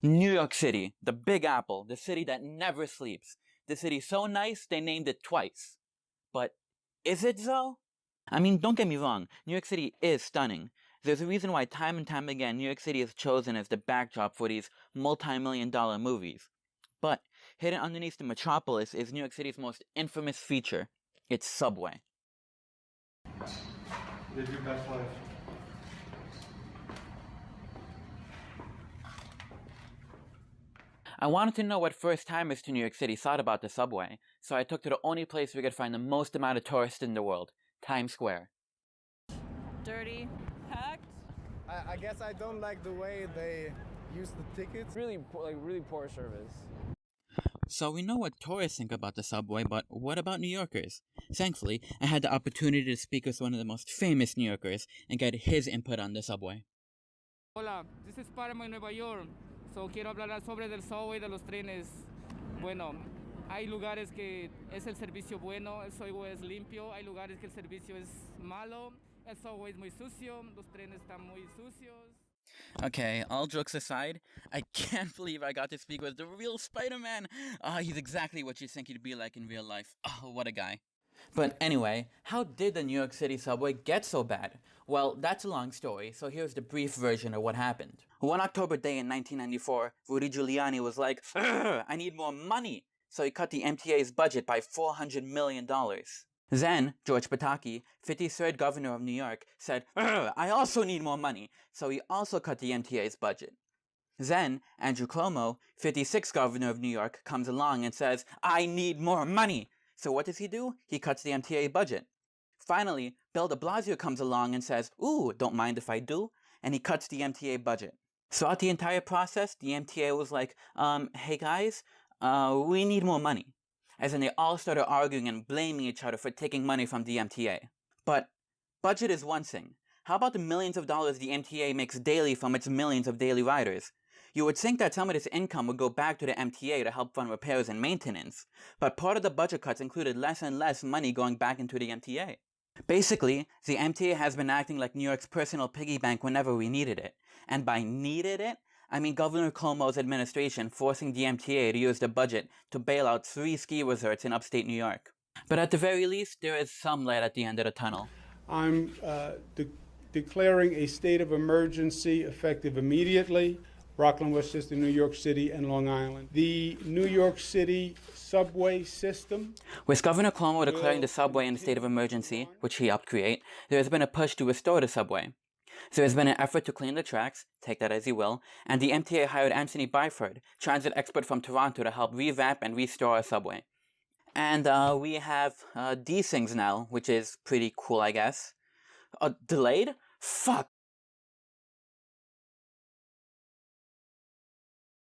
New York City, the Big Apple, the city that never sleeps. The city so nice they named it twice. But is it so? I mean, don't get me wrong, New York City is stunning. There's a reason why time and time again New York City is chosen as the backdrop for these multi-million-dollar movies. But hidden underneath the metropolis is New York City's most infamous feature, its subway. Live your best life. I wanted to know what first-timers to New York City thought about the subway, so I took to the only place we could find the most amount of tourists in the world, Times Square. Dirty, packed. I guess I don't like the way they use the tickets. Really poor service. So we know what tourists think about the subway, but what about New Yorkers? Thankfully, I had the opportunity to speak with one of the most famous New Yorkers and get his input on the subway. Hola, this is Parma en Nueva York. So quiero hablar sobre del subway, de los trenes. Bueno, hay lugares que es el servicio bueno, el subway es limpio, hay lugares que el servicio es malo, el subway es muy sucio, los trenes están muy sucios. Okay, all jokes aside, I can't believe I got to speak with the real Spider-Man! He's exactly what you think he'd be like in real life. Oh, what a guy. But anyway, how did the New York City subway get so bad? Well, that's a long story, so here's the brief version of what happened. One October day in 1994, Rudy Giuliani was like, I need more money! So he cut the MTA's budget by $400 million. Then, George Pataki, 53rd governor of New York, said, I also need more money, so he also cut the MTA's budget. Then, Andrew Cuomo, 56th governor of New York, comes along and says, I need more money! So what does he do? He cuts the MTA budget. Finally, Bill de Blasio comes along and says, ooh, don't mind if I do, and he cuts the MTA budget. Throughout the entire process, the MTA was like, hey guys, we need more money. As in they all started arguing and blaming each other for taking money from the MTA. But budget is one thing. How about the millions of dollars the MTA makes daily from its millions of daily riders? You would think that some of this income would go back to the MTA to help fund repairs and maintenance, but part of the budget cuts included less and less money going back into the MTA. Basically, the MTA has been acting like New York's personal piggy bank whenever we needed it. And by needed it, I mean Governor Cuomo's administration forcing the MTA to use the budget to bail out 3 ski resorts in upstate New York. But at the very least, there is some light at the end of the tunnel. I'm declaring a state of emergency effective immediately. Rockland, Westchester, New York City, and Long Island. The New York City subway system. With Governor Cuomo declaring the subway in a state of emergency, which he helped create, there has been a push to restore the subway. There has been an effort to clean the tracks, take that as you will, and the MTA hired Anthony Byford, transit expert from Toronto, to help revamp and restore our subway. And we have these things now, which is pretty cool, I guess. Delayed? Fuck!